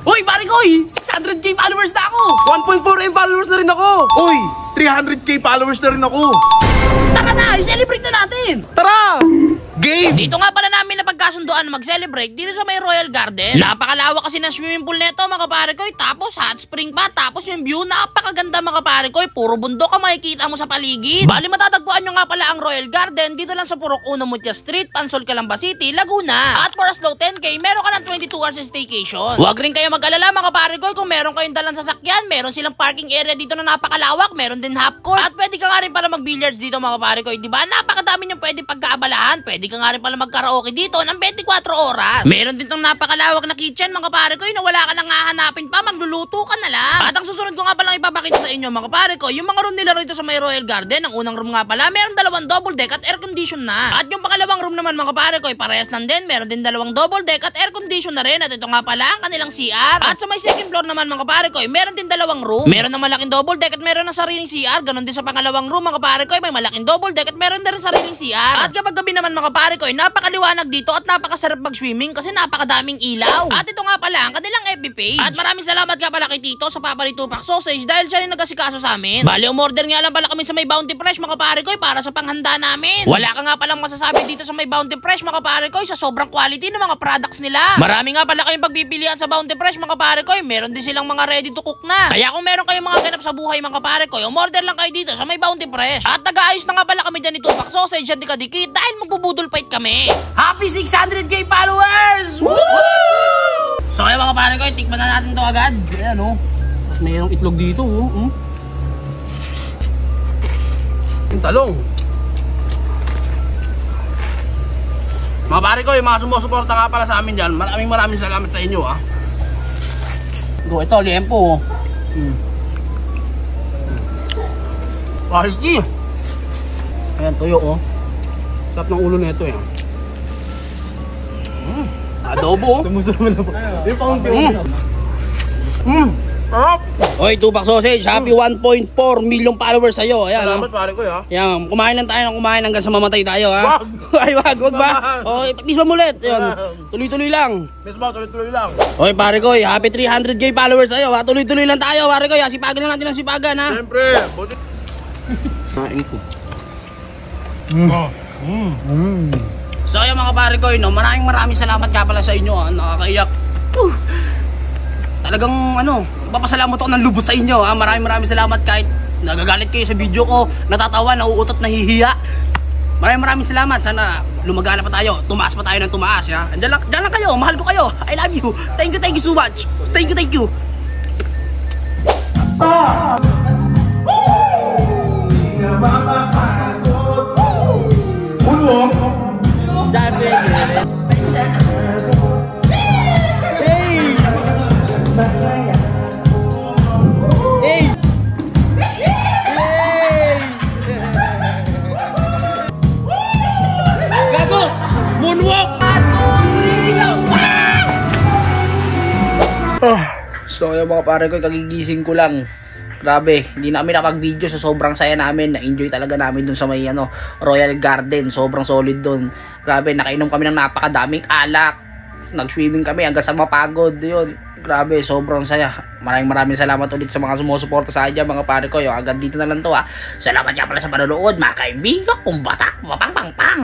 Uy, pare ko, 600k followers na ako. 1.4M followers na rin ako. Uy, 300k followers na rin ako. Tara na, i-celebrate na natin. Tara! Game! Dito nga pala namin na pagkasunduan mag-celebrate dito sa may Royal Garden. Napakalawak kasi ng swimming pool neto mga pare ko. Tapos hot spring pa. Tapos yung view napakaganda mga pare ko. Puro bundok ang makikita mo sa paligid. Bali matatagpuan nyo nga pala ang Royal Garden dito lang sa Purok 1 Mutya Street, Pansol, Calamba City, Laguna. At for as low 10k, meron ka ng 22 hours staycation. Huwag rin kayo mag-alala mga pare ko. Kung meron kayong dalang sasakyan, meron silang parking area dito na napakalawak. Meron din half court. At pwede ka nga rin pala mag-billiards dito mga pare ko. Diba? Napakadami nyo pwede pagkaabalahan. Pwede ka nga rin pala mag-karaoke dito ng 24 oras. Meron din tong napakalawak na kitchen mga pare ko, na wala ka nang hahanapin pa, magluluto ka na lang. At ang susunod ko nga palang ipapakita sa inyo mga pare ko, yung mga room nila rito sa may Royal Garden. Ang unang room nga pala, meron dalawang double deck at air condition na. At yung pangalawang room naman mga pare ko, parehas lang din, meron din dalawang double deck at air condition na rin. At ito nga pala ang kanilang CR. At sa may second floor naman mga pare ko, meron din dalawang room. Meron ng malaking double deck at meron ng sariling CR. Ganon din sa pangalawang room mga pare ko, may malaking double deck at meron din sariling CR. At kapag gabi naman mga pare ko, napakaliwanag dito at napakasarap mag-swimming kasi napakadaming ilaw. At ito nga pala ang kanilang FB page. At maraming salamat nga pala kay Tito sa Papa ni Tupac Sausage dahil siya yung nag-asikaso sa amin. Bali, umorder nga lang pala kami sa may Bounty Fresh mga pare ko para sa panghanda namin. Wala ka nga palang masasabi dito sa may Bounty Fresh mga pare ko sa sobrang quality ng mga products nila. Marami nga pala kayong pagpipilian sa Bounty Fresh mga pare ko. Meron din silang mga ready to cook na. Kaya kung meron kayong mga ganap sa buhay mga pare ko, umorder lang kayo dito sa may Bounty Fresh. At nag-aayos na nga pala kami dyan ni Tupac Sausage at dikadikit dahil magbubudol fight kami. Happy 600k followers! Woo! So kaya mga pare ko, tikman na natin to agad. Ayan o. Tapos mayroong itlog dito o. Yung talong. Mga pare ko, yung mga sumusuporta nga pala sa amin dyan, maraming salamat sa inyo ha. Ito, liempo. Quality. Ayan, tuyo o. Sarap ng ulo nito eh. Adobo. Tumusok mo na ba? Yung paunti. Sarap. Oy, Tupac Sausage, happy 1.4 million followers sa'yo. Ayan, salamat pare ko ha. Ayan, kumain lang tayo ng kumain hanggang sa mamatay tayo ha. Wag! Ay, wag ba? Oy, pag-isma mo ulit. Ayan, tuloy-tuloy lang. Mismo, tuloy-tuloy lang. Oy, pare ko, happy 300k followers sa'yo ha. Tuloy-tuloy lang tayo, pare ko. Sipagan lang natin ang sipagan ha. Siyempre. Kain ko. So ayan mga pare ko, maraming salamat nga pala sa inyo ha. Nakakaiyak. Talagang papasalamat ako ng lubos sa inyo ha. Maraming salamat kahit nagagalit kayo sa video ko, natatawa, nauutot, nahihiya. Maraming salamat. Sana lumagana pa tayo, tumaas pa tayo ng tumaas ha. Diyan lang kayo, mahal ko kayo. I love you. Thank you so much. Thank you. So yung mga pare ko, kagigising ko lang. Grabe, hindi na kami nakapag-video sa sobrang saya namin. Na-enjoy talaga namin dun sa may Royal Garden. Sobrang solid dun. Grabe, nakainom kami ng napakadaming alak. Nag-swimming kami hanggang sa mapagod. Yun. Grabe, sobrang saya. Maraming salamat ulit sa mga sumusuporta sa akin mga pare ko. Yung agad dito na lang to ha. Salamat nga pala sa panonood mga kaibigan. Kung batak, mapang pang pang.